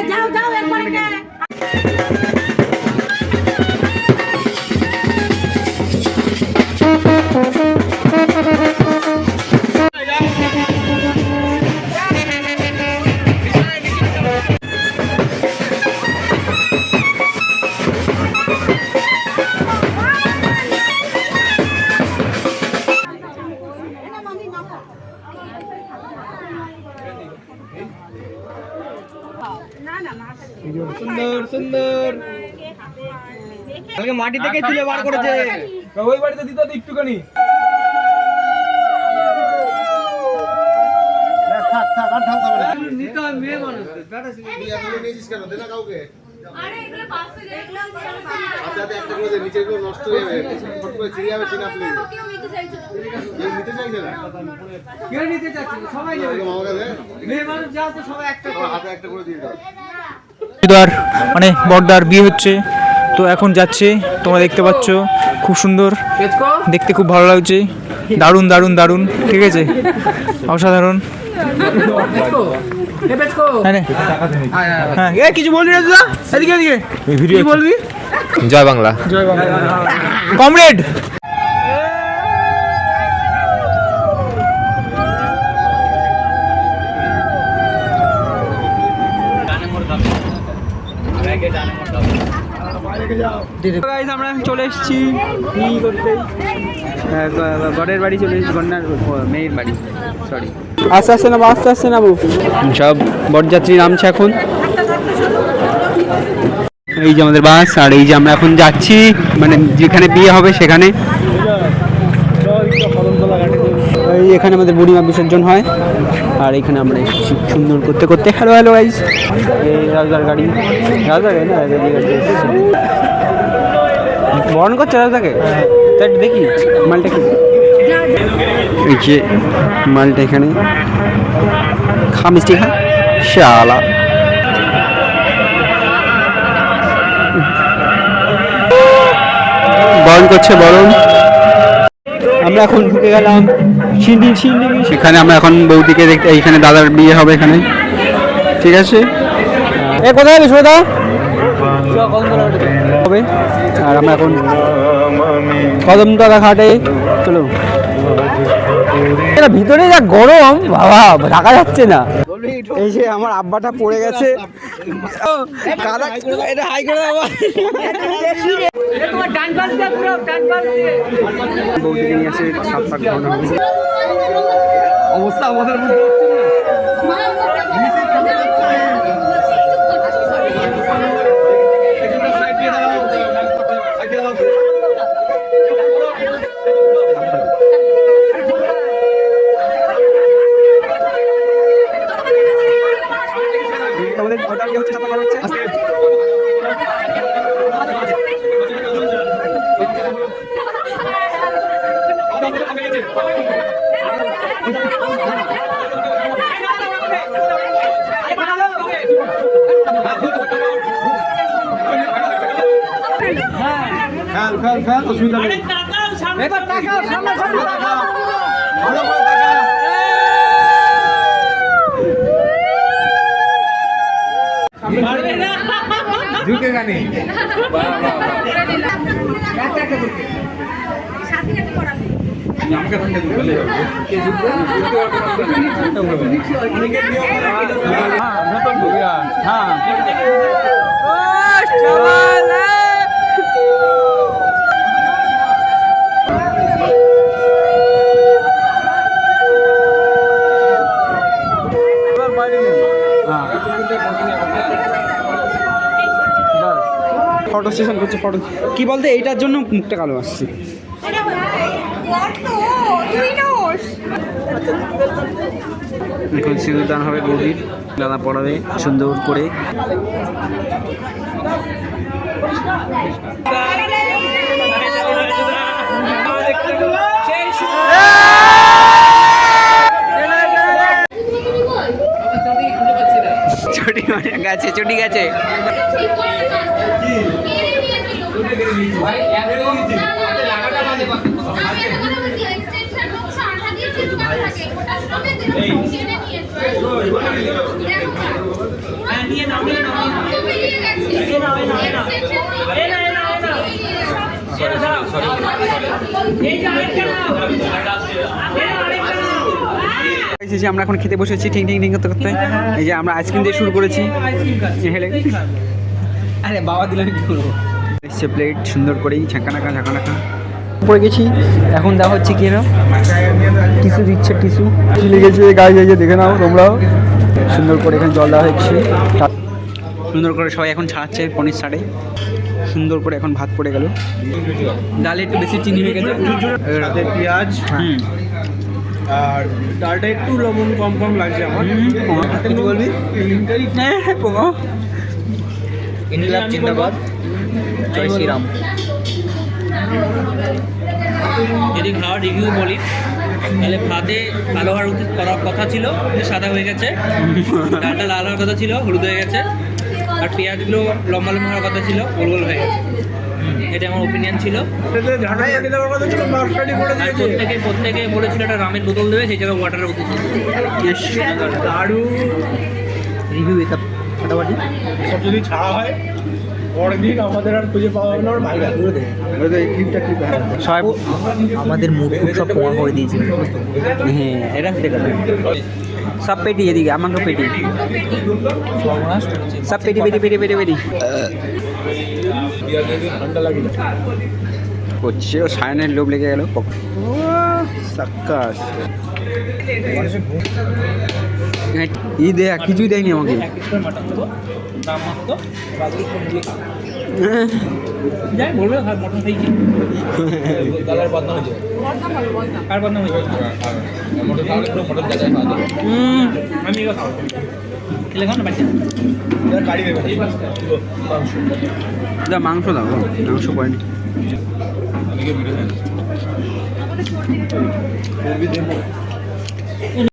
যাও যাও একবারে সুন্দর সুন্দর কালকে মাটি থেকে তুলে বার করেছে ওই বাড়িতে দিতে তো একটুখানি থাক থাক আর ঢালতে হবে না নিতে মেয়ে মানুষ বেটা বিয়া করে নিয়েছিস কেন দেনা কাউকে আরে এগুলো পাশে দেখলাম আপনাদের একটা করে নিচে গুলো নষ্ট হয়ে যাবে ফট করে ছিড়ে যাবে কিনা আপনি কেউ নিতে চাইছে না কেউ নিতে চাইছে না কেউ নিতে চাইছে না সবাই নেবে মামা কাছে মেয়ে মানুষ যা তো সবাই একটা হাতে একটা করে দিয়ে দাও মানে বড়দার বিয়ে হচ্ছে তো এখন যাচ্ছে তোমরা দেখতে পাচ্ছ খুব সুন্দর দেখতে খুব ভালো লাগছে দারুণ দারুণ দারুণ ঠিক আছে অসাধারণ হ্যাঁ কিছু বলবি না দাদা এদিকে এদিকে কি বলবি জয় বাংলা জয় বাংলা কমরেড আমরা চলে এসেছি কি করতে বরের বাড়ি চলে এসেছি কন্যার মেয়ের বাড়ি সরি আস্তে আস্তে নামো আস্তে আস্তে নামো সব বরযাত্রী নামছে এখন এই যে আমাদের বাস আর এই যে আমরা এখন যাচ্ছি মানে যেখানে বিয়ে হবে সেখানে এই এখানে আমাদের বুড়িমা বিসর্জন হয় আর এখানে আমরা এসেছি সুন্দর করতে করতে হ্যালো হ্যালো গাইস এই রাজার গাড়ি রাজার গাড়ি না রাজার গাড়ি বরণ করছে রাজাকে তাই দেখি মালটা কি এই যে মালটা এখানে খা মিষ্টি খা শালা বরণ করছে বরণ আমরা এখন ঢুকে গেলাম সেখানে আমরা এখন বৌদিকে দেখতে এইখানে দাদার বিয়ে হবে এখানে ঠিক আছে এ কোথায় যাবে সোদা হবে আর আমরা এখন কদমতলা ঘাটে চলো ভিতরে যা গরম বাবা ঢাকা যাচ্ছে না এই যে আমার আব্বাটা পড়ে গেছে বৌদিকে নিয়ে আসে 7-8 ঘন্টা অবস্থা আমাদের অসুবিধা নেই এবার তাকাও সামনে সামনে তাকাও ভালো করে তাকাও মারবে না ঝুঁকেগা নেই বাহ বাহ বাহ একটা ঝুঁকে সাথে সাথে করাবে আমাকে বন্ধ করে বলে কে ঝুঁকবে অনেকে নিয়ম হ্যাঁ নতুন বুয়া হ্যাঁ ও চলা ফটো সেশন করছে ফটো কি বলতে এইটার জন্য মুখটা কালো আসছে এখন সিঁদুর দান হবে বৌদির দাদা পড়াবে সুন্দর করে ছুটি মানে গেছে ছুটি গেছে এসেছি আমরা এখন খেতে বসেছি ঠিক ঠিক ঠিক করতে করতে। এই যে আমরা আইসক্রিম দিয়ে শুরু করেছি হেলে। আরে বাবা দিলেন কি করবো, এসছে প্লেট সুন্দর করেই ঝাঁকানাকা ঝাঁকানাকা পড়ে গেছি। এখন দেওয়া হচ্ছে কি না টিস্যু দিচ্ছে, টিস্যু লেগেছে গায়ে যাইয়ে দেখে নাও তোমরাও। সুন্দর করে এখানে জল দেওয়া হচ্ছে, সুন্দর করে সবাই এখন ছাড়াচ্ছে পনির ছাড়ে। সুন্দর করে এখন ভাত পড়ে গেল, ডালে একটু বেশি চিনি হয়ে গেছে, পেঁয়াজ আর ডালটা একটু লবণ কম কম লাগছে আমার। কিছু বলবি? ইনকলাব জিন্দাবাদ, জয় শ্রীরাম। যদি খাওয়ার রিভিউ বলি তাহলে ভাতে কালো হওয়ার উচিত করার কথা ছিল, কিন্তু সাদা হয়ে গেছে। ডালটা লাল হওয়ার কথা ছিল, হলুদ হয়ে গেছে। আর পেঁয়াজগুলো লম্বা লম্বা হওয়ার কথা ছিল, গোল গোল হয়ে গেছে। এটা আমার ওপিনিয়ন ছিল। আর প্রত্যেকে বলেছিল একটা রামের বোতল দেবে, সেই জায়গায় ওয়াটারের বোতল দারু রিভিউ এটা ফাটাফাটি। সব যদি ছাড়া হয় পরের দিন আমাদের আর খুঁজে পাওয়া হবে না। ভাইরা সবাই আমাদের মুখ সব প্রমাণ করে দিয়েছিল। হ্যাঁ এটা দেখা সব পেটি এদিকে আমাকে পেটি সব পেটি পেটি পেটি পেটি পেটি ঠান্ডা লাগে হচ্ছে ও সায়নের লোভ লেগে গেল। সাক্কাস ই দেয়া কিছুই দেয়নি আমাকে। যাই বলবে মটন খাইছি। কার বদনাম হয়েছে? আমি এগুলো খাবো, খেলে খাও না বাচ্চা। গাড়ি দেবে মাংস দাও, মাংস পয়েন্ট।